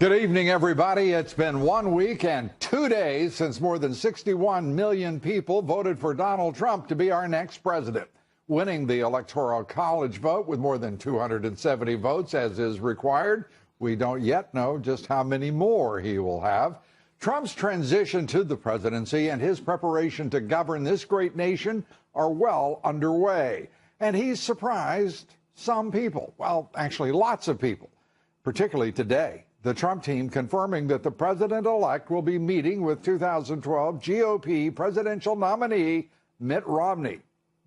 Good evening, everybody. It's been 1 week and 2 days since more than 61 million people voted for Donald Trump to be our next president, winning the Electoral College vote with more than 270 votes, as is required. We don't yet know just how many more he will have. Trump's transition to the presidency and his preparation to govern this great nation are well underway. And he's surprised some people, well, actually lots of people, particularly today. The Trump team confirming that the president-elect will be meeting with 2012 GOP presidential nominee Mitt Romney.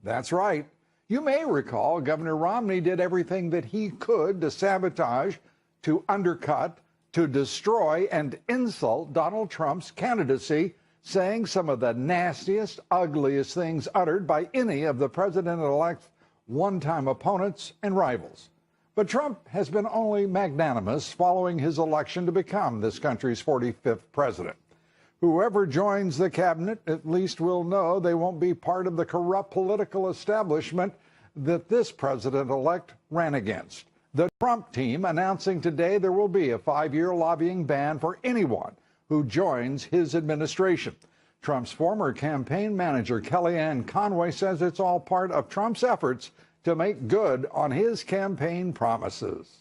That's right. You may recall Governor Romney did everything that he could to sabotage, to undercut, to destroy and insult Donald Trump's candidacy, saying some of the nastiest, ugliest things uttered by any of the president-elect's one-time opponents and rivals. But Trump has been only magnanimous following his election to become this country's 45th president. Whoever joins the cabinet at least will know they won't be part of the corrupt political establishment that this president-elect ran against. The Trump team announcing today there will be a 5-year lobbying ban for anyone who joins his administration. Trump's former campaign manager, Kellyanne Conway, says it's all part of Trump's efforts to make good on his campaign promises.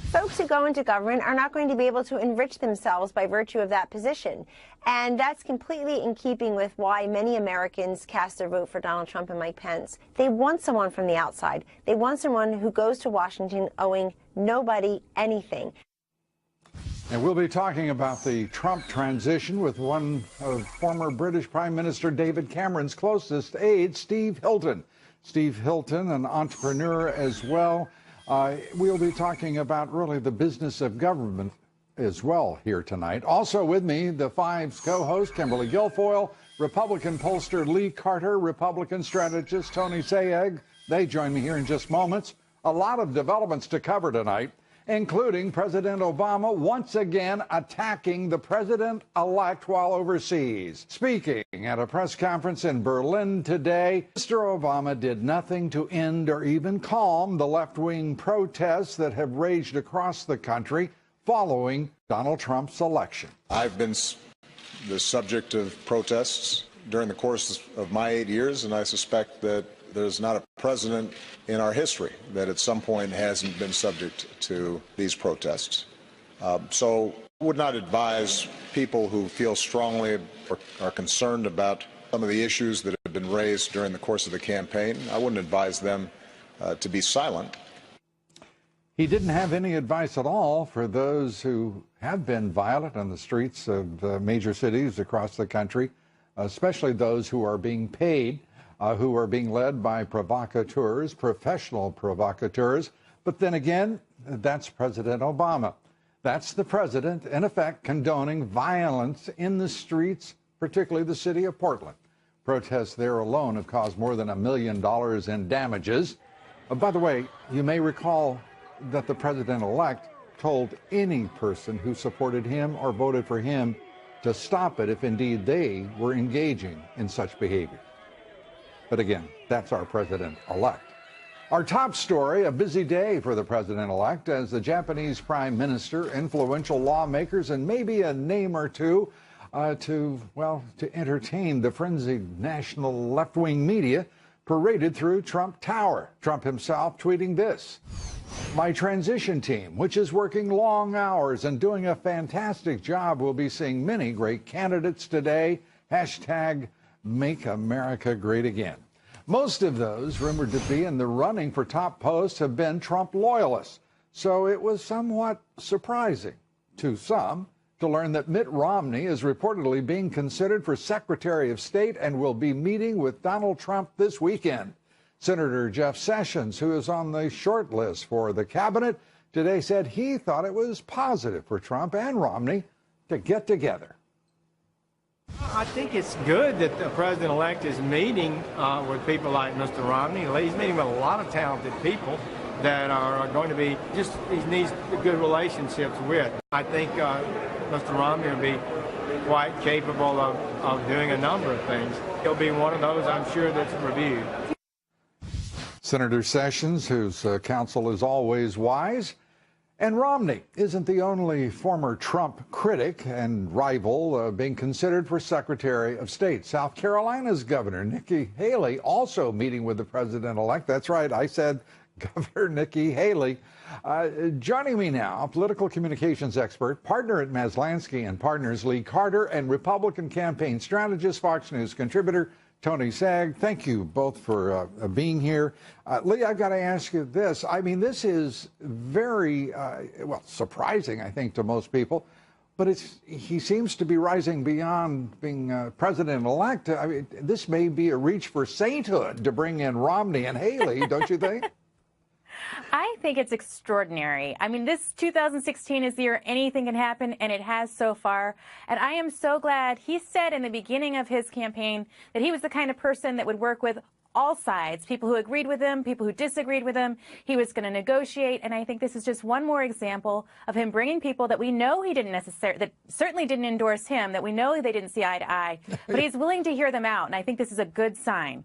Folks who go into government are not going to be able to enrich themselves by virtue of that position. And that's completely in keeping with why many Americans cast their vote for Donald Trump and Mike Pence. They want someone from the outside. They want someone who goes to Washington owing nobody anything. And we'll be talking about the Trump transition with one of former British Prime Minister David Cameron's closest aides, Steve Hilton. Steve Hilton, an entrepreneur as well. We'll be talking about really the business of government as well here tonight. Also with me, the Five's co-host, Kimberly Guilfoyle, Republican pollster Lee Carter, Republican strategist Tony Sayegh. They join me here in just moments. A lot of developments to cover tonight, including President Obama once again attacking the president-elect while overseas. Speaking at a press conference in Berlin today, Mr. Obama did nothing to end or even calm the left-wing protests that have raged across the country following Donald Trump's election. I've been the subject of protests during the course of my 8 years, and I suspect that there's not a president in our history that at some point hasn't been subject to these protests. So I would not advise people who feel strongly or are concerned about some of the issues that have been raised during the course of the campaign. I wouldn't advise them to be silent. He didn't have any advice at all for those who have been violent on the streets of major cities across the country, especially those who are being paid, who are being led by provocateurs, professional provocateurs. But then again, that's President Obama. That's the president, in effect, condoning violence in the streets, particularly the city of Portland. Protests there alone have caused more than $1 million in damages. By the way, you may recall that the president-elect told any person who supported him or voted for him to stop it if indeed they were engaging in such behavior. But again, that's our president-elect. Our top story, a busy day for the president-elect as the Japanese prime minister, influential lawmakers, and maybe a name or two to entertain the frenzied national left-wing media paraded through Trump Tower. Trump himself tweeting this: "My transition team, which is working long hours and doing a fantastic job, will be seeing many great candidates today. Hashtag Make America Great Again." Most of those rumored to be in the running for top posts have been Trump loyalists. So it was somewhat surprising to some to learn that Mitt Romney is reportedly being considered for Secretary of State and will be meeting with Donald Trump this weekend. Senator Jeff Sessions, who is on the short list for the cabinet, today said he thought it was positive for Trump and Romney to get together. I think it's good that the president-elect is meeting with people like Mr. Romney. He's meeting with a lot of talented people that are going to be he needs good relationships with. I think Mr. Romney will be quite capable of doing a number of things. He'll be one of those, I'm sure, that's reviewed. Senator Sessions, whose counsel is always wise, And Romney isn't the only former Trump critic and rival being considered for Secretary of State. South Carolina's Governor Nikki Haley also meeting with the president-elect. That's right, I said Governor Nikki Haley. Joining me now, political communications expert, partner at Maslansky and Partners, Lee Carter, and Republican campaign strategist, Fox News contributor, Tony Sagg. Thank you both for being here. Lee, I've got to ask you this. I mean, this is very, well, surprising, I think, to most people. But he seems to be rising beyond being president-elect. I mean, this may be a reach for sainthood to bring in Romney and Haley, don't you think? I think it's extraordinary. I mean, this 2016 is the year anything can happen, and it has so far. And I am so glad. He said in the beginning of his campaign that he was the kind of person that would work with all sides, people who agreed with him, people who disagreed with him. He was going to negotiate, and I think this is just one more example of him bringing people that we know he didn't necessarily, that certainly didn't endorse him, that we know they didn't see eye to eye, but he's willing to hear them out, and I think this is a good sign.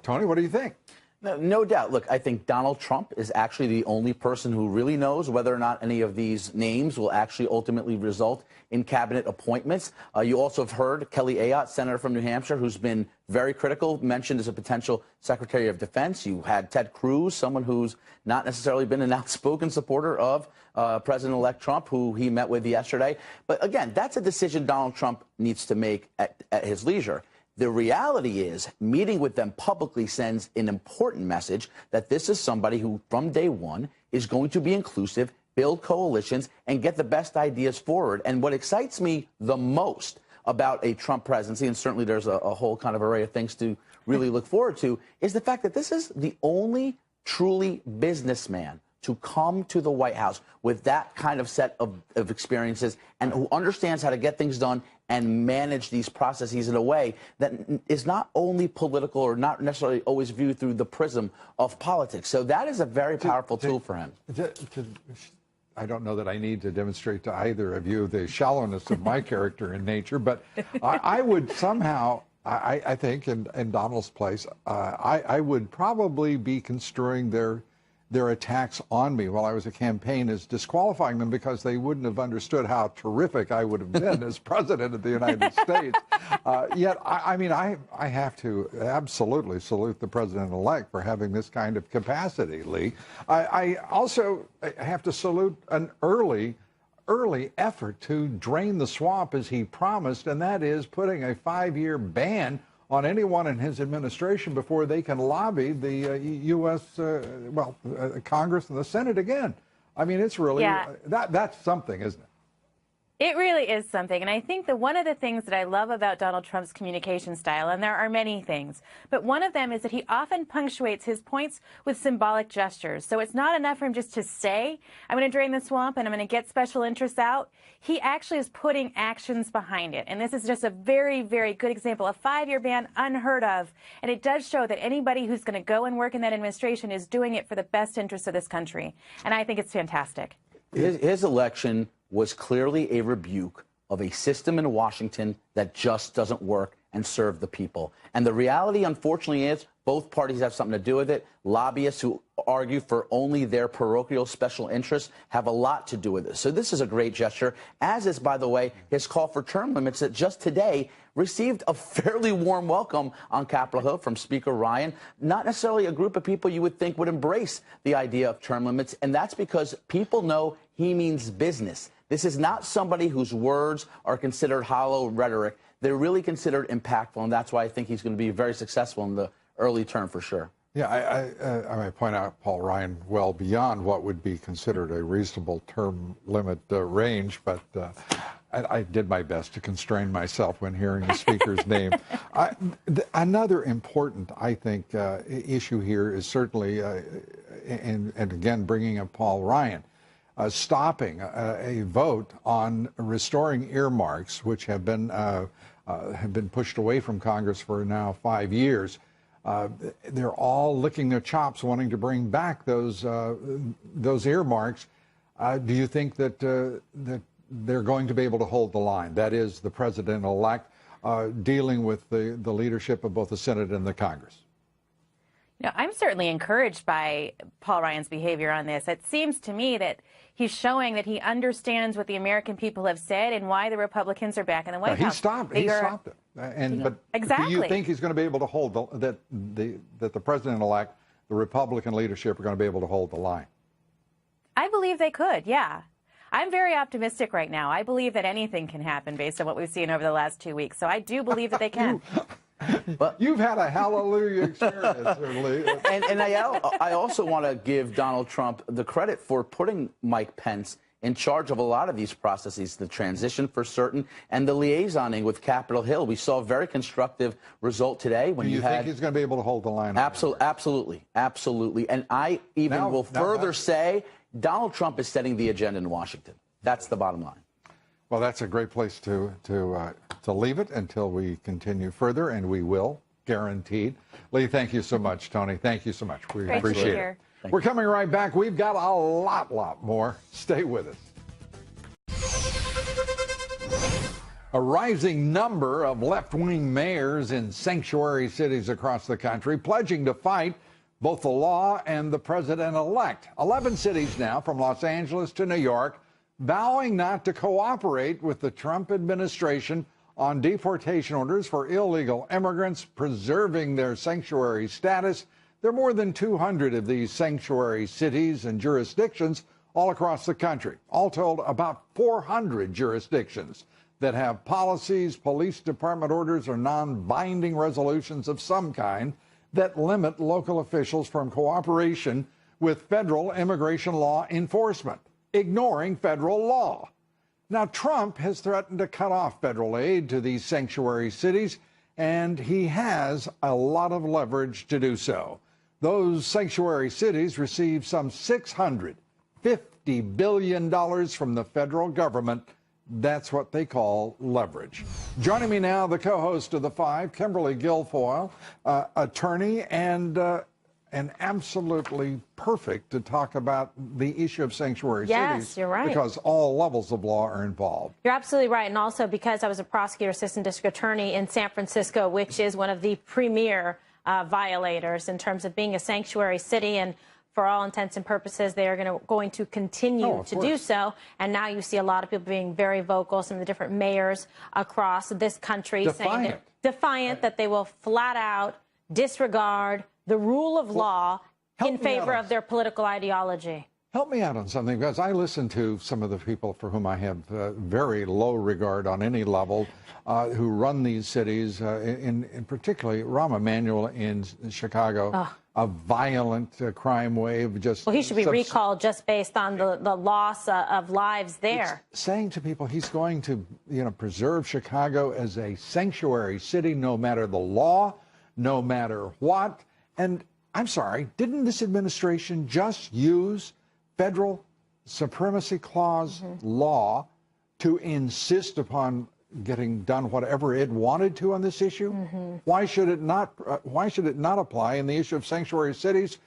Tony, what do you think? No doubt. Look, I think Donald Trump is actually the only person who really knows whether or not any of these names will actually ultimately result in cabinet appointments. You also have heard Kelly Ayotte, senator from New Hampshire, who's been very critical, mentioned as a potential Secretary of Defense. You had Ted Cruz, someone who's not necessarily been an outspoken supporter of President-elect Trump, who he met with yesterday. But again, that's a decision Donald Trump needs to make at his leisure. The reality is, meeting with them publicly sends an important message that this is somebody who, from day one, is going to be inclusive, build coalitions, and get the best ideas forward. And what excites me the most about a Trump presidency, and certainly there's a whole kind of array of things to really look forward to, is the fact that this is the only truly businessman to come to the White House with that kind of set of experiences and who understands how to get things done and manage these processes in a way that is not only political or not necessarily always viewed through the prism of politics. So that is a very powerful tool for him. I don't know that I need to demonstrate to either of you the shallowness of my character and nature, but I would somehow, I think, in Donald's place, I would probably be construing their attacks on me while I was a campaign as disqualifying them because they wouldn't have understood how terrific I would have been as president of the United States. Yet, I mean, I have to absolutely salute the president-elect for having this kind of capacity, Lee. I also have to salute an early effort to drain the swamp as he promised, and that is putting a 5-year ban on anyone in his administration before they can lobby the U.S., Congress and the Senate again. I mean, it's really, that's something, isn't it? It really is something. And I think that one of the things that I love about Donald Trump's communication style, and there are many things, but one of them is that he often punctuates his points with symbolic gestures. So it's not enough for him just to say, I'm going to drain the swamp and I'm going to get special interests out. He actually is putting actions behind it. And this is just a very, very good example. A 5-year ban, unheard of. And it does show that anybody who's going to go and work in that administration is doing it for the best interests of this country. And I think it's fantastic. His election was clearly a rebuke of a system in Washington that just doesn't work and serve the people. And the reality, unfortunately, is both parties have something to do with it. Lobbyists who argue for only their parochial special interests have a lot to do with it. So this is a great gesture, as is, by the way, his call for term limits that just today received a fairly warm welcome on Capitol Hill from Speaker Ryan. Not necessarily a group of people you would think would embrace the idea of term limits, and that's because people know he means business. This is not somebody whose words are considered hollow rhetoric. They're really considered impactful, and that's why I think he's going to be very successful in the early term for sure. Yeah, I might point out Paul Ryan well beyond what would be considered a reasonable term limit range, but I did my best to constrain myself when hearing the speaker's name. Another important, I think, issue here is certainly, and again, bringing up Paul Ryan, stopping a vote on restoring earmarks, which have been pushed away from Congress for now 5 years. They're all licking their chops, wanting to bring back those earmarks. Do you think that that they're going to be able to hold the line? That is, the president-elect dealing with the leadership of both the Senate and the Congress. No, I'm certainly encouraged by Paul Ryan's behavior on this. It seems to me that he's showing that he understands what the American people have said and why the Republicans are back in the White House. He stopped it. But exactly. do you think he's going to be able to hold that the president-elect, the Republican leadership, are going to be able to hold the line? I believe they could, yeah. I'm very optimistic right now. I believe that anything can happen based on what we've seen over the last 2 weeks. So I do believe that they can. But you've had a hallelujah experience, Lee. And I also want to give Donald Trump the credit for putting Mike Pence in charge of a lot of these processes, the transition for certain, and the liaisoning with Capitol Hill. We saw a very constructive result today when Do you think he's going to be able to hold the line? Absolutely. And I even will further say Donald Trump is setting the agenda in Washington. That's the bottom line. Well, that's a great place to leave it until we continue further, and we will, guaranteed. Lee, thank you so much. Tony, thank you so much. We appreciate it. We're coming right back. We've got a lot more. Stay with us. A rising number of left-wing mayors in sanctuary cities across the country pledging to fight both the law and the president-elect. 11 cities now, from Los Angeles to New York, vowing not to cooperate with the Trump administration on deportation orders for illegal immigrants, preserving their sanctuary status. There are more than 200 of these sanctuary cities and jurisdictions all across the country. All told, about 400 jurisdictions that have policies, police department orders, or non-binding resolutions of some kind that limit local officials from cooperation with federal immigration law enforcement, ignoring federal law. Now, Trump has threatened to cut off federal aid to these sanctuary cities, and he has a lot of leverage to do so. Those sanctuary cities receive some $650 billion from the federal government. That's what they call leverage. Joining me now, the co-host of The Five, Kimberly Guilfoyle, attorney and absolutely perfect to talk about the issue of sanctuary cities. Yes, you're right. Because all levels of law are involved. You're absolutely right. And also because I was a prosecutor, assistant district attorney in San Francisco, which is one of the premier violators in terms of being a sanctuary city. And for all intents and purposes, they are going to continue to do so. And now you see a lot of people being very vocal, some of the different mayors across this country saying that they will flat out disregard the rule of law in favor of their political ideology. Help me out on something, because I listen to some of the people for whom I have very low regard on any level, who run these cities, in particularly Rahm Emanuel in Chicago, a violent crime wave. Well, he should be recalled just based on the loss of lives there. It's saying to people he's going to, preserve Chicago as a sanctuary city, no matter the law, no matter what. And I'm sorry, didn't this administration just use federal supremacy clause law to insist upon getting done whatever it wanted to on this issue? Why should it not? Why should it not apply in the issue of sanctuary cities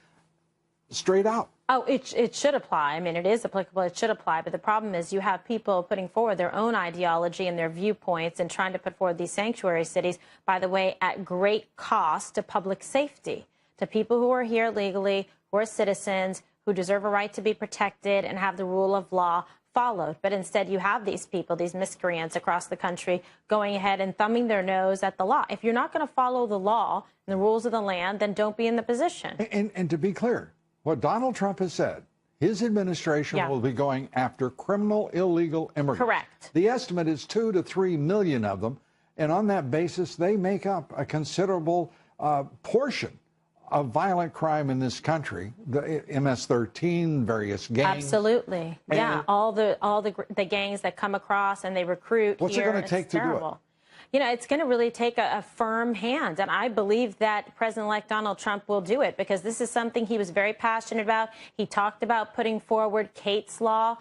straight out? Oh, it should apply. I mean, it is applicable. It should apply. But the problem is you have people putting forward their own ideology and their viewpoints and trying to put forward these sanctuary cities, by the way, at great cost to public safety, to people who are here legally, who are citizens, who deserve a right to be protected and have the rule of law followed. But instead, you have these people, these miscreants across the country, going ahead and thumbing their nose at the law. If you're not going to follow the law and the rules of the land, then don't be in the position. And to be clear, what Donald Trump has said, his administration will be going after criminal, illegal immigrants. Correct. The estimate is 2 to 3 million of them. And on that basis, they make up a considerable portion of violent crime in this country, the MS-13, various gangs. Absolutely. And all the gangs that come across and they recruit. What's it going to take to do it? It's going to really take a firm hand. And I believe that President-elect Donald Trump will do it, because this is something he was very passionate about. He talked about putting forward Kate's Law,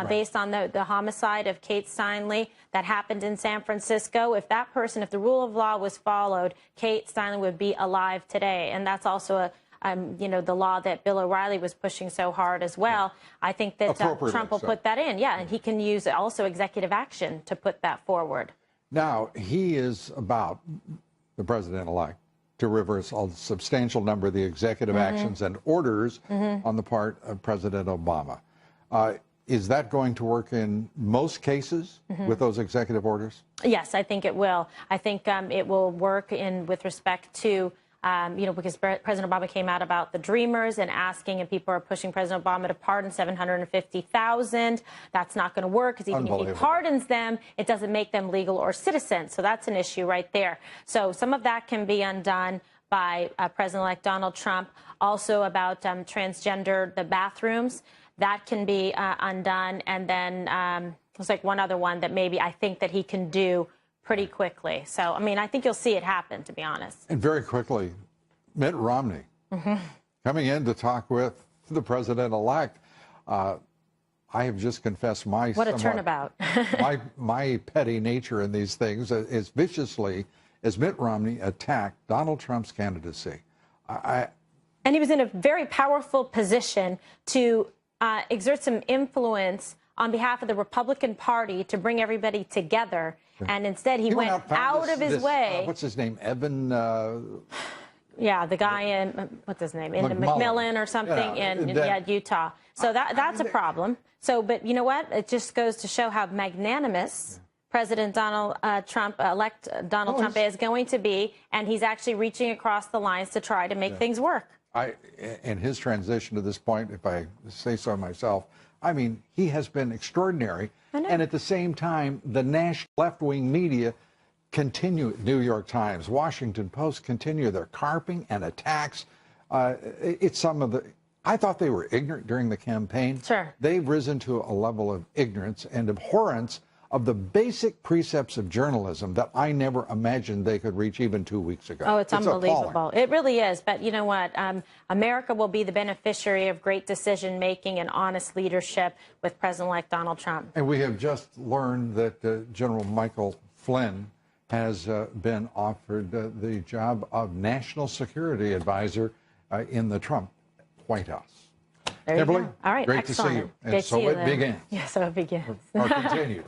based on the homicide of Kate Steinle that happened in San Francisco. If the rule of law was followed, Kate Steinle would be alive today. And that's also the law that Bill O'Reilly was pushing so hard as well. I think that Trump will put that in. Yeah, and he can use also executive action to put that forward. Now, he is about, the president-elect, to reverse a substantial number of the executive actions and orders on the part of President Obama. Is that going to work in most cases with those executive orders? Yes, I think it will. I think it will work with respect to, because President Obama came out about the Dreamers and asking, and people are pushing President Obama to pardon 750,000. That's not going to work, because even if he pardons them, it doesn't make them legal or citizens. So that's an issue right there. So some of that can be undone by President-elect Donald Trump. Also about transgender, the bathrooms. That can be undone. And then there's like one other one that maybe I think that he can do pretty quickly. So, I mean, I think you'll see it happen, to be honest. And very quickly, Mitt Romney coming in to talk with the president-elect. I have just confessed my what a turnabout. my petty nature in these things as viciously as Mitt Romney attacked Donald Trump's candidacy. And he was in a very powerful position to exert some influence on behalf of the Republican Party to bring everybody together. And instead, he went out of his way. What's his name? Evan? Yeah, the guy in, what's his name? In McMillan or something in Utah. So that's a problem. So, but you know what? It just goes to show how magnanimous President Donald Trump, elect Donald Trump is going to be. And he's actually reaching across the lines to try to make things work. In his transition to this point, if I say so myself, I mean, he has been extraordinary. And at the same time, the national left-wing media continue, New York Times, Washington Post, continue their carping and attacks. It's some of the, I thought they were ignorant during the campaign. Sure. They've risen to a level of ignorance and abhorrence of the basic precepts of journalism that I never imagined they could reach even 2 weeks ago. Oh, it's unbelievable. Appalling. It really is. But you know what? America will be the beneficiary of great decision-making and honest leadership with President-elect Donald Trump. And we have just learned that General Michael Flynn has been offered the job of National Security Advisor in the Trump White House. There you Kimberly, go. All right, great excellent. to see you. And Great so to see you it then. begins. Yeah, so it begins. Or continues.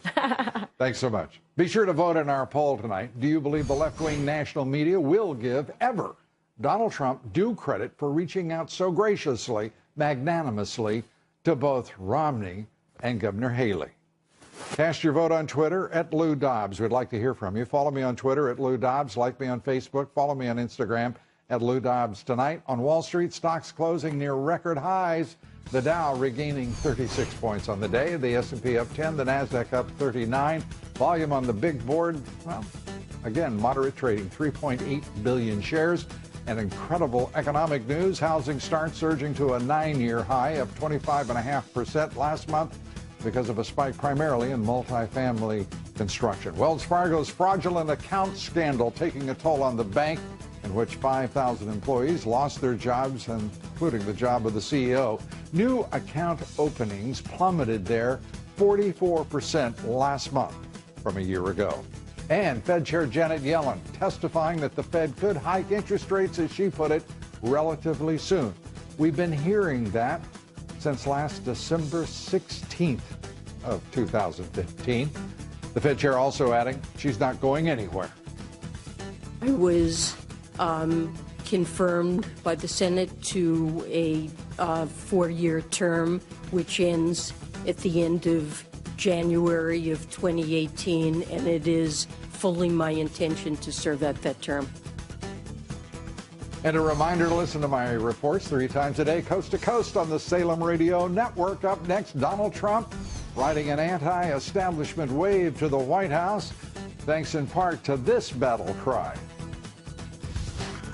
Thanks so much. Be sure to vote in our poll tonight. Do you believe the left-wing national media will give ever Donald Trump due credit for reaching out so graciously, magnanimously to both Romney and Governor Haley? Cast your vote on Twitter at Lou Dobbs. We'd like to hear from you. Follow me on Twitter at Lou Dobbs. Like me on Facebook. Follow me on Instagram at Lou Dobbs. Tonight on Wall Street, stocks closing near record highs. The Dow regaining 36 points on the day. The S&P up 10. The Nasdaq up 39. Volume on the big board, well, again, moderate trading, 3.8 billion shares. And incredible economic news. Housing starts surging to a 9-year high, up 25.5% last month because of a spike primarily in multifamily construction. Wells Fargo's fraudulent account scandal taking a toll on the bank, in which 5,000 employees lost their jobs, including the job of the CEO. New account openings plummeted there 44% last month from a year ago. And Fed Chair Janet Yellen testifying that the Fed could hike interest rates, as she put it, relatively soon. We've been hearing that since last December 16th of 2015. The Fed Chair also adding she's not going anywhere. I was confirmed by the Senate to a 4-year term, which ends at the end of January of 2018, and it is fully my intention to serve out that term. And a reminder to listen to my reports 3 times a day, coast to coast on the Salem Radio Network. Up next, Donald Trump riding an anti-establishment wave to the White House, thanks in part to this battle cry.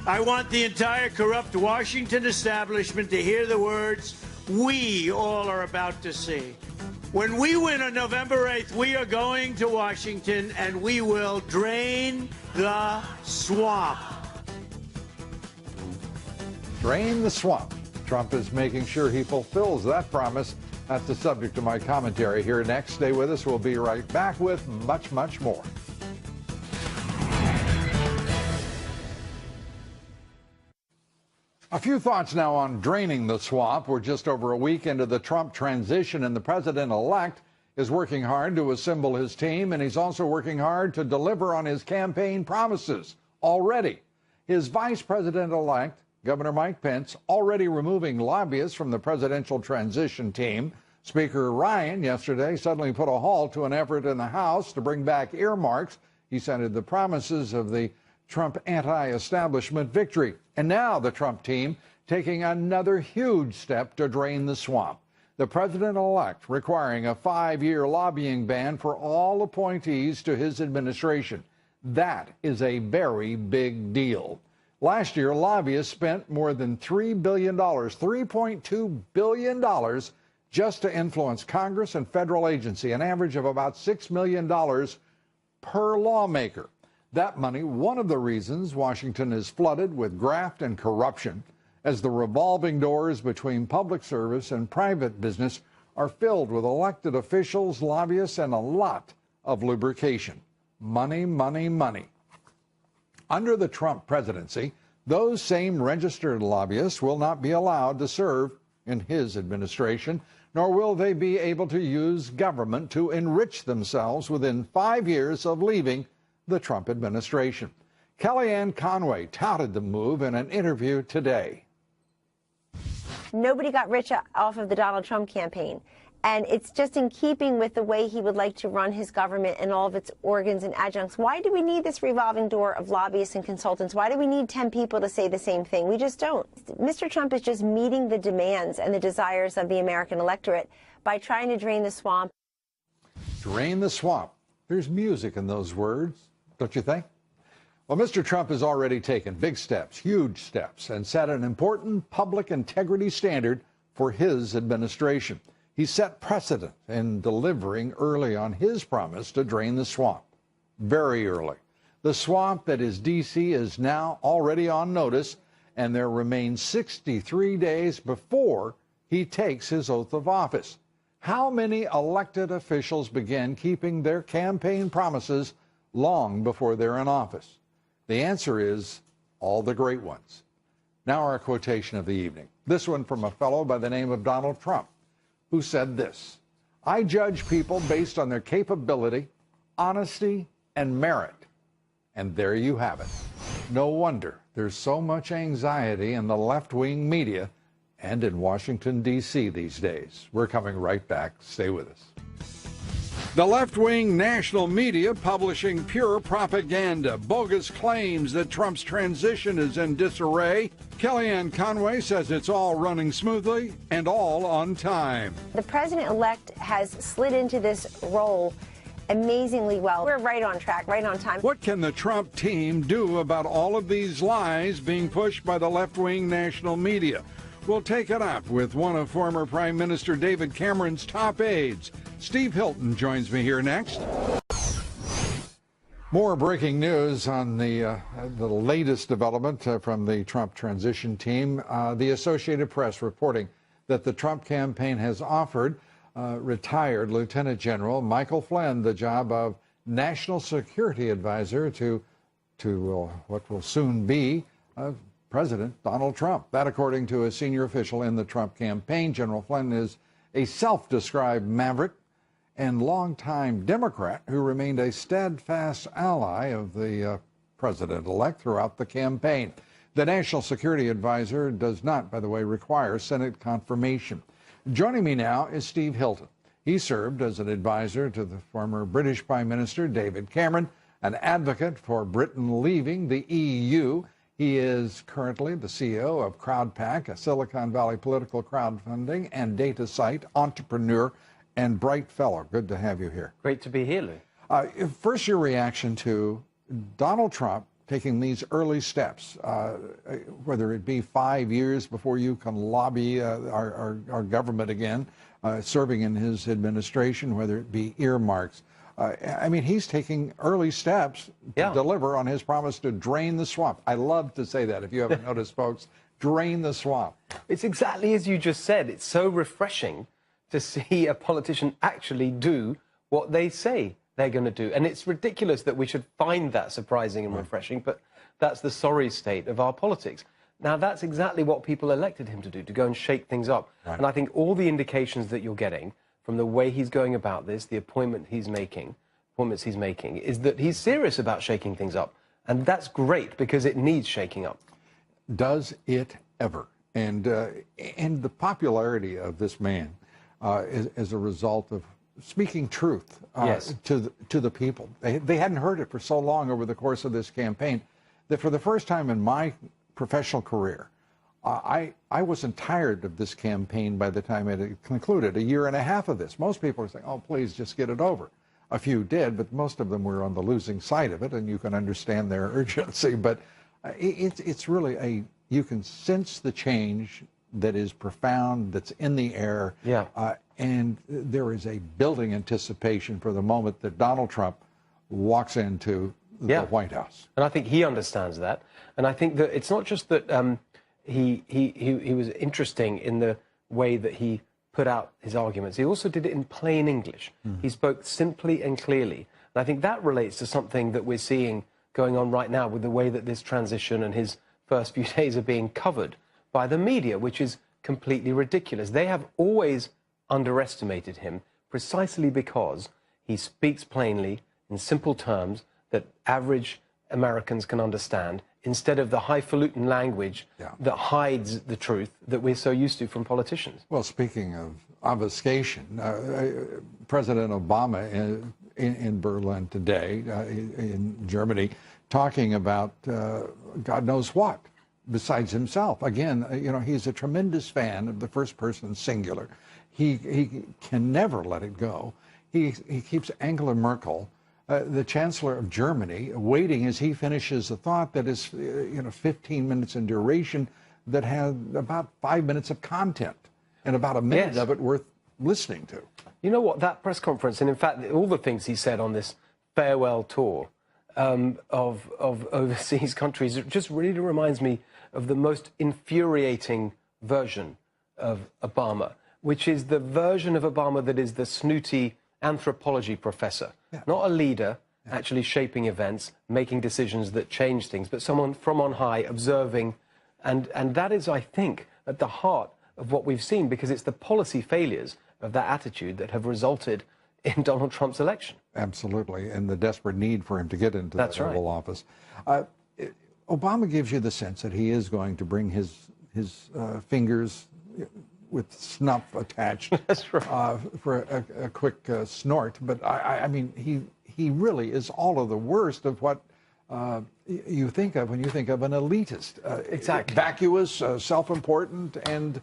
I want the entire corrupt Washington establishment to hear the words we all are about to see. When we win on November 8th, we are going to Washington and we will drain the swamp. Drain the swamp. Trump is making sure he fulfills that promise. That's the subject of my commentary here next. Stay with us. We'll be right back with much, much more. A few thoughts now on draining the swamp. We're just over a week into the Trump transition, and the president-elect is working hard to assemble his team, and he's also working hard to deliver on his campaign promises already. His vice president-elect, Governor Mike Pence, already removing lobbyists from the presidential transition team. Speaker Ryan yesterday suddenly put a halt to an effort in the House to bring back earmarks. He cited the promises of the Trump anti-establishment victory. And now the Trump team taking another huge step to drain the swamp. The president-elect requiring a 5-year lobbying ban for all appointees to his administration. That is a very big deal. Last year, lobbyists spent more than $3 billion, $3.2 billion, just to influence Congress and federal agency, an average of about $6 million per lawmaker. That money, one of the reasons Washington is flooded with graft and corruption, as the revolving doors between public service and private business are filled with elected officials, lobbyists, and a lot of lubrication. Money, money, money. Under the Trump presidency, those same registered lobbyists will not be allowed to serve in his administration, nor will they be able to use government to enrich themselves within 5 years of leaving the Trump administration. Kellyanne Conway touted the move in an interview today. Nobody got rich off of the Donald Trump campaign. And it's just in keeping with the way he would like to run his government and all of its organs and adjuncts. Why do we need this revolving door of lobbyists and consultants? Why do we need 10 people to say the same thing? We just don't. Mr. Trump is just meeting the demands and the desires of the American electorate by trying to drain the swamp. Drain the swamp. There's music in those words, don't you think? Well, Mr. Trump has already taken big steps, huge steps, and set an important public integrity standard for his administration. He set precedent in delivering early on his promise to drain the swamp. Very early. The swamp that is D.C. is now already on notice, and there remains 63 days before he takes his oath of office. How many elected officials begin keeping their campaign promises long before they're in office? The answer is all the great ones. Now our quotation of the evening. This one from a fellow by the name of Donald Trump, who said this: "I judge people based on their capability, honesty, and merit." And there you have it. No wonder there's so much anxiety in the left-wing media and in Washington, D.C. these days. We're coming right back. Stay with us. The left-wing national media publishing pure propaganda, bogus claims that Trump's transition is in disarray. Kellyanne Conway says it's all running smoothly and all on time. The president-elect has slid into this role amazingly well. We're right on track, right on time. What can the Trump team do about all of these lies being pushed by the left-wing national media? We'll take it up with one of former Prime Minister David Cameron's top aides. Steve Hilton joins me here next. More breaking news on the latest development from the Trump transition team. The Associated Press reporting that the Trump campaign has offered retired Lieutenant General Michael Flynn the job of National Security Advisor to what will soon be President Donald Trump. That, according to a senior official in the Trump campaign. General Flynn is a self-described maverick and longtime Democrat who remained a steadfast ally of the president-elect throughout the campaign. The National Security Advisor does not, by the way, require Senate confirmation. Joining me now is Steve Hilton. He served as an advisor to the former British Prime Minister David Cameron, an advocate for Britain leaving the EU. He is currently the CEO of CrowdPack, a Silicon Valley political crowdfunding and data site entrepreneur and bright fellow. Good to have you here. Great to be here, Lou. First, your reaction to Donald Trump taking these early steps, whether it be 5 years before you can lobby our government again, serving in his administration, whether it be earmarks. I mean, he's taking early steps to deliver on his promise to drain the swamp. I love to say that, if you haven't noticed, folks, drain the swamp. It's exactly as you just said. It's so refreshing to see a politician actually do what they say they're going to do. And it's ridiculous that we should find that surprising and refreshing, but that's the sorry state of our politics. Now, that's exactly what people elected him to do, to go and shake things up. Right. And I think all the indications that you're getting from the way he's going about this, the appointments he's making, is that he's serious about shaking things up And that's great because it needs shaking up. Does it ever? And the popularity of this man is a result of speaking truth Yes. to the people. They hadn't heard it for so long over the course of this campaign that for the first time in my professional career, I wasn't tired of this campaign by the time it had concluded. A year and a half of this. Most people are saying, oh, please just get it over. A few did, but most of them were on the losing side of it, and you can understand their urgency. But it's really you can sense the change that is profound, that's in the air. Yeah. And there is a building anticipation for the moment that Donald Trump walks into the White House. And I think he understands that. And I think that it's not just that he was interesting in the way that he put out his arguments. He also did it in plain English. He spoke simply and clearly. And I think that relates to something that we're seeing going on right now with the way that this transition and his first few days are being covered by the media, which is completely ridiculous. They have always underestimated him precisely because he speaks plainly in simple terms that average Americans can understand, instead of the highfalutin language that hides the truth that we're so used to from politicians. Well, speaking of obfuscation, President Obama in Berlin today, in Germany, talking about God knows what besides himself. Again, you know, he's a tremendous fan of the first person singular. He can never let it go. He keeps Angela Merkel, the Chancellor of Germany, waiting as he finishes a thought that is, 15 minutes in duration, that has about 5 minutes of content and about a minute of it worth listening to. You know what, that press conference, and in fact, all the things he said on this farewell tour of overseas countries, it just really reminds me of the most infuriating version of Obama, which is the version of Obama that is the snooty anthropology professor, not a leader actually shaping events, making decisions that change things, but someone from on high observing. And that is, I think, at the heart of what we've seen, because it's the policy failures of that attitude that have resulted in Donald Trump's election. Absolutely, and the desperate need for him to get into that Oval Office. Obama gives you the sense that he is going to bring his fingers with snuff attached for a quick snort. But I mean, he really is all of the worst of what you think of when you think of an elitist. Exactly. Vacuous, self-important, and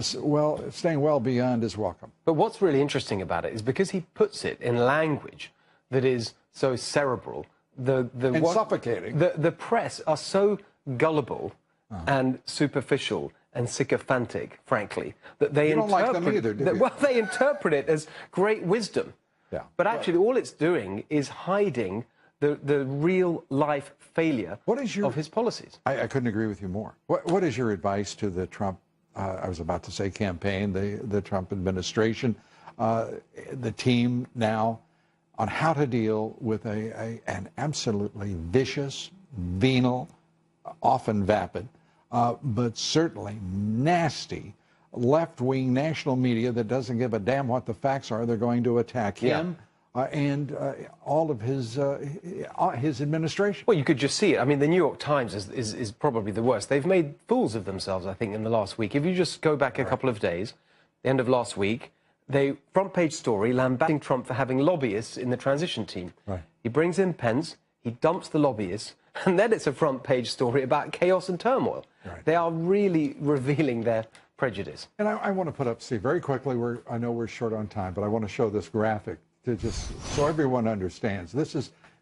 staying well beyond his welcome. But what's really interesting about it is because he puts it in language that is so cerebral, and suffocating. The press are so gullible and superficial and sycophantic, frankly, that they don't like them either, do you? Well, they interpret it as great wisdom. Yeah. But actually, all it's doing is hiding the real life failure of his policies. I couldn't agree with you more. What is your advice to the Trump, I was about to say campaign, the Trump administration, the team now, on how to deal with an absolutely vicious, venal, often vapid, but certainly nasty left-wing national media that doesn't give a damn what the facts are? They're going to attack him and all of his administration. Well, you could just see it. I mean, the New York Times is probably the worst. They've made fools of themselves, I think, in the last week. If you just go back a couple of days, the end of last week, they front-page story lambasting Trump for having lobbyists in the transition team. Right. He brings in Pence, he dumps the lobbyists, and then it's a front-page story about chaos and turmoil. Right. They are really revealing their prejudice. And I want to put up, Steve, very quickly, I know we're short on time, but I want to show this graphic to just so everyone understands.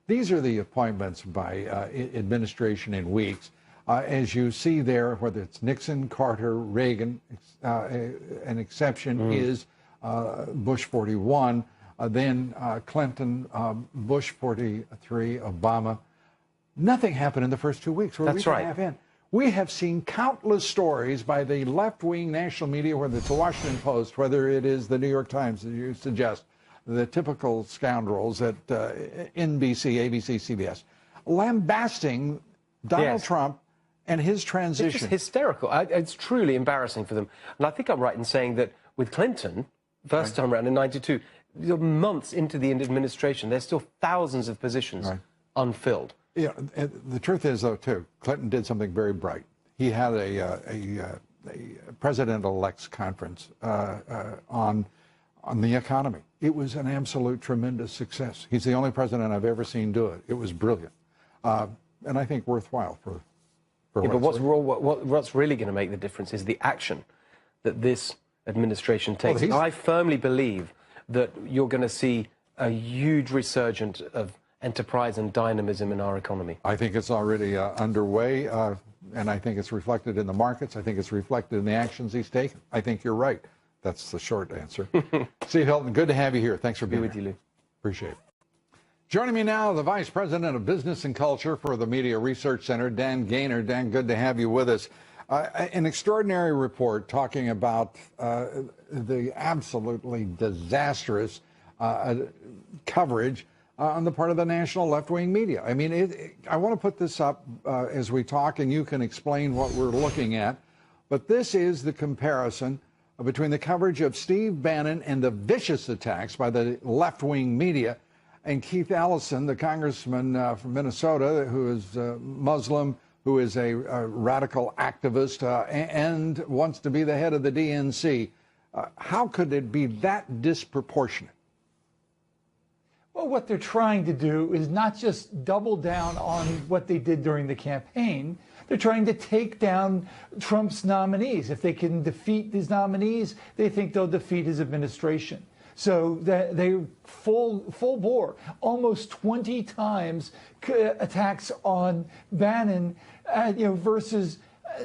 These are the appointments by administration in weeks. As you see there, whether it's Nixon, Carter, Reagan, an exception is Bush 41, then Clinton, Bush 43, Obama. Nothing happened in the first 2 weeks. We're a week and a half in. We have seen countless stories by the left-wing national media, whether it's the Washington Post, whether it is the New York Times, as you suggest, the typical scoundrels at NBC, ABC, CBS, lambasting Donald Trump and his transition. It's just hysterical. It's truly embarrassing for them. And I think I'm right in saying that with Clinton, first time around in '92, months into the administration, there's still thousands of positions unfilled. Yeah, the truth is, though, too, Clinton did something very bright. He had a president-elect's conference on the economy. It was an absolute tremendous success. He's the only president I've ever seen do it. It was brilliant, and I think worthwhile for yeah, but what's really going to make the difference is the action that this administration takes. Well, I firmly believe that you're going to see a huge resurgence of enterprise and dynamism in our economy. I think it's already underway, and I think it's reflected in the markets. I think it's reflected in the actions he's taken. I think you're right. That's the short answer. Steve Hilton, good to have you here. Thanks for being with you, Lou. Appreciate it. Joining me now, the Vice President of Business and Culture for the Media Research Center, Dan Gaynor. Dan, good to have you with us. An extraordinary report talking about the absolutely disastrous coverage on the part of the national left-wing media. I mean, I want to put this up as we talk, and you can explain what we're looking at. But this is the comparison between the coverage of Steve Bannon and the vicious attacks by the left-wing media and Keith Ellison, the congressman from Minnesota, who is Muslim, who is a radical activist and wants to be the head of the DNC. How could it be that disproportionate? Well, what they're trying to do is not just double down on what they did during the campaign. They're trying to take down Trump's nominees. If they can defeat these nominees, they think they'll defeat his administration. So they full bore, almost 20 times attacks on Bannon, versus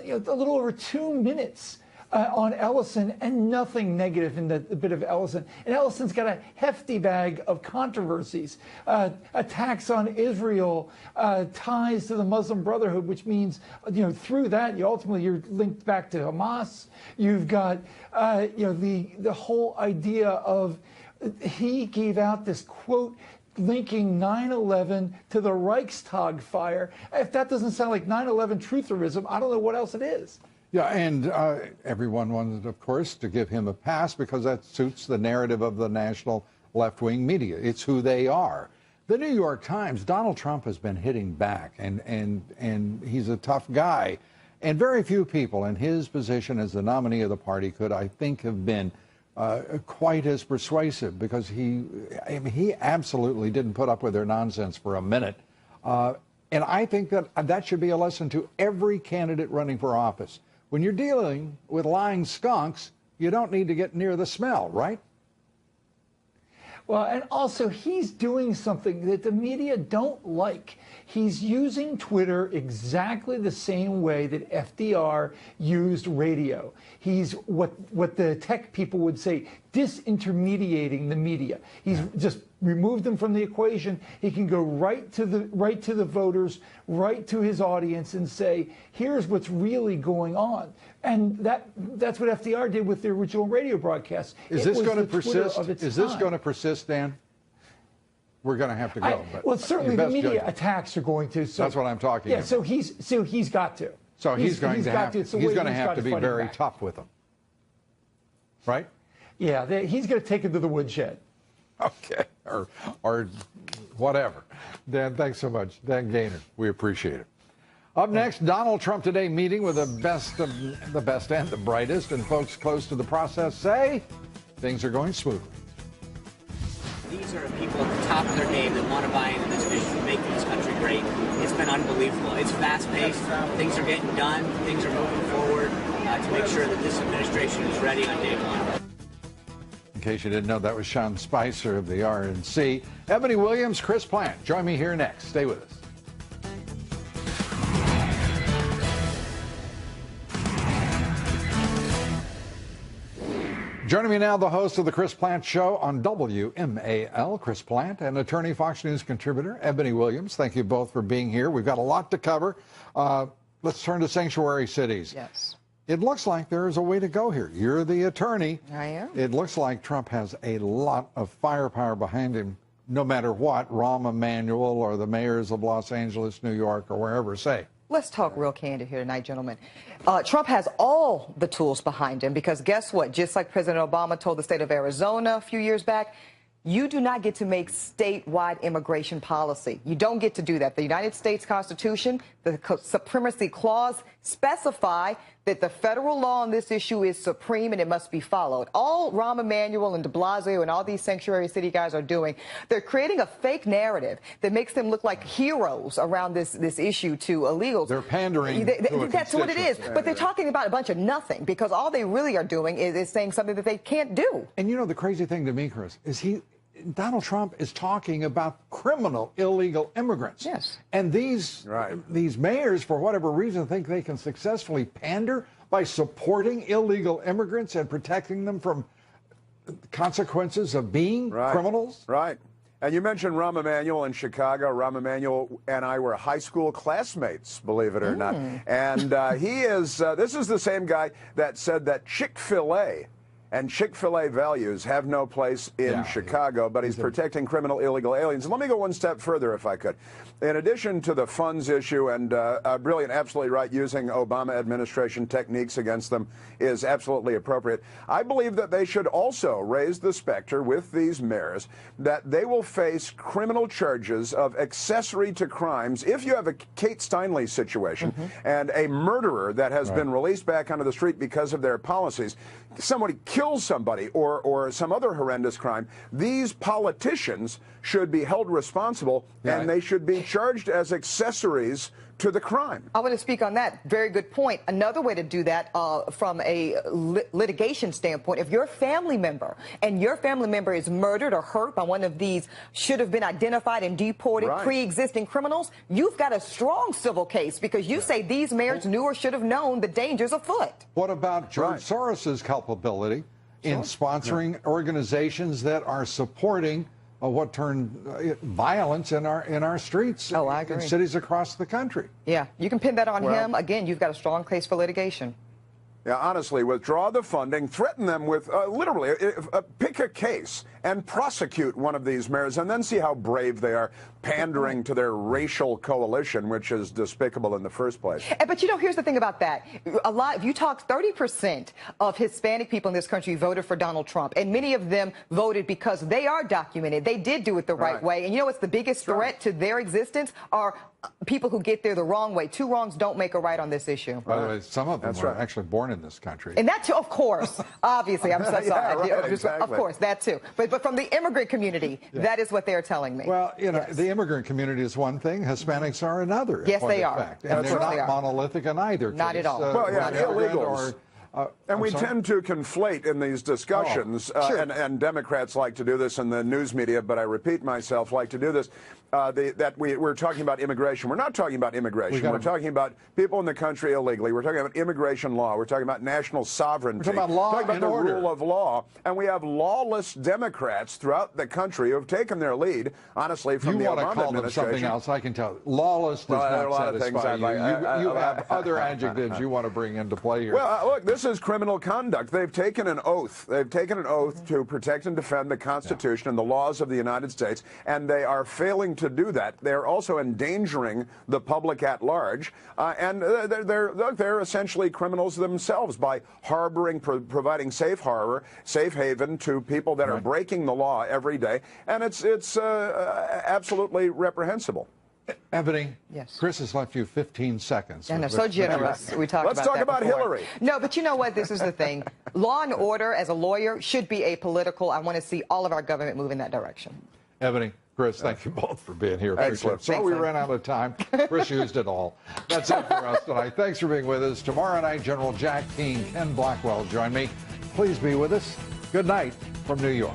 a little over 2 minutes on Ellison, and nothing negative in the bit of Ellison. And Ellison's got a hefty bag of controversies, attacks on Israel, ties to the Muslim Brotherhood, which means, through that, you're linked back to Hamas. You've got, the whole idea of, he gave out this quote linking 9/11 to the Reichstag fire. If that doesn't sound like 9/11 trutherism, I don't know what else it is. Yeah, and everyone wanted, of course, to give him a pass because that suits the narrative of the national left-wing media. It's who they are. The New York Times, Donald Trump has been hitting back, and he's a tough guy. And very few people in his position as the nominee of the party could, I think, have been quite as persuasive, because he absolutely didn't put up with their nonsense for a minute. And I think that should be a lesson to every candidate running for office. When you're dealing with lying skunks, you don't need to get near the smell, right? Well, and also he's doing something that the media don't like. He's using Twitter exactly the same way that FDR used radio. He's what the tech people would say, disintermediating the media. He's just removed them from the equation. He can go right to the voters, right to his audience, and say, here's what's really going on. And that's what FDR did with the original radio broadcast. Is this going to persist? Is this going to persist, Dan? We're going to have to go. Well, certainly the media attacks are going to. So, that's what I'm talking about. So he's got to. So he's going to have to be very tough with them, right? Yeah, he's going to take him to the woodshed. Okay, or whatever. Dan, thanks so much. Dan Gaynor, we appreciate it. Up next, Donald Trump today meeting with the best and the brightest, and folks close to the process say things are going smoothly. These are people at the top of their game that want to buy into this vision of making this country great. It's been unbelievable. It's fast-paced. Things are getting done. Things are moving forward to make sure that this administration is ready on day one. In case you didn't know, that was Sean Spicer of the RNC. Ebony Williams, Chris Plant. Join me here next. Stay with us. Joining me now, the host of the Chris Plant Show on WMAL, Chris Plant, and attorney, Fox News contributor, Ebony Williams. Thank you both for being here. We've got a lot to cover. Let's turn to sanctuary cities. Yes. It looks like there is a way to go here. You're the attorney. I am. It looks like Trump has a lot of firepower behind him, no matter what Rahm Emanuel or the mayors of Los Angeles, New York, or wherever say. Let's talk real candid here tonight, gentlemen. Trump has all the tools behind him because guess what? Just like President Obama told the state of Arizona a few years back, you do not get to make statewide immigration policy. You don't get to do that. The United States Constitution, the Supremacy Clause specify that the federal law on this issue is supreme and it must be followed. All Rahm Emanuel and de Blasio and all these sanctuary city guys are doing, they're creating a fake narrative that makes them look like heroes around this issue to illegals. They're pandering. That's what it is. But they're talking about a bunch of nothing because all they really are doing is saying something that they can't do. And you know, the crazy thing to me, Chris, is Donald Trump is talking about criminal illegal immigrants. Yes. And these mayors, for whatever reason, think they can successfully pander by supporting illegal immigrants and protecting them from consequences of being criminals. Right. And you mentioned Rahm Emanuel in Chicago. Rahm Emanuel and I were high school classmates, believe it or not. And he is, this is the same guy that said that Chick-fil-A and Chick-fil-A values have no place in Chicago, but he's protecting criminal illegal aliens. And let me go one step further, if I could. In addition to the funds issue, and brilliant, absolutely right, using Obama administration techniques against them is absolutely appropriate, I believe that they should also raise the specter with these mayors that they will face criminal charges of accessory to crimes if you have a Kate Steinle situation and a murderer that has been released back onto the street because of their policies. Somebody kills somebody or some other horrendous crime, these politicians should be held responsible and they should be charged as accessories to the crime. I want to speak on that. Very good point. Another way to do that from a litigation standpoint, if you're a family member and your family member is murdered or hurt by one of these should have been identified and deported pre-existing criminals, you've got a strong civil case because you say these mayors knew or should have known the dangers afoot. What about George Soros's culpability in sponsoring organizations that are supporting what turned violence in our streets in cities across the country? Yeah, you can pin that on him. Again, you've got a strong case for litigation. Yeah, honestly, withdraw the funding, threaten them with literally pick a case and prosecute one of these mayors and then see how brave they are pandering to their racial coalition, which is despicable in the first place. But you know, here's the thing about that. If you talk 30% of Hispanic people in this country voted for Donald Trump, and many of them voted because they are documented. They did do it the right way. And you know what's the biggest threat to their existence are people who get there the wrong way. Two wrongs don't make a right on this issue. By the way, some of them were actually born in this country. And that too, of course, obviously, I'm so sorry. Of course, that too. But from the immigrant community, that is what they're telling me. Well, you know, the immigrant community is one thing. Hispanics are another. Yes, they are. And they're not monolithic in either case. Not at all. Well, yeah, illegals. And we tend to conflate in these discussions, and Democrats like to do this in the news media, but I repeat myself, like to do this, that we're talking about immigration. We're not talking about immigration. We're talking about people in the country illegally. We're talking about immigration law. We're talking about national sovereignty. We're talking about law and the order. rule of law. And we have lawless Democrats throughout the country who have taken their lead, honestly, from the Obama administration. You want to call them something else, I can tell. Lawless does not satisfy you. You have other adjectives you want to bring into play here. Well, look, this is criminal conduct. They've taken an oath. They've taken an oath to protect and defend the Constitution and the laws of the United States, and they are failing to do that. They're also endangering the public at large, and they're essentially criminals themselves by harboring, providing safe haven to people that are breaking the law every day, and it's absolutely reprehensible. Ebony, Chris has left you 15 seconds. And they're so generous. We talked Let's talk about Hillary. No, but you know what? This is the thing. Law and order, as a lawyer, should be apolitical. I want to see all of our government move in that direction. Ebony, Chris, thank you both for being here. Excellent. So we ran out of time. Chris used it all. That's it for us tonight. Thanks for being with us. Tomorrow night, General Jack King, Ken Blackwell join me. Please be with us. Good night from New York.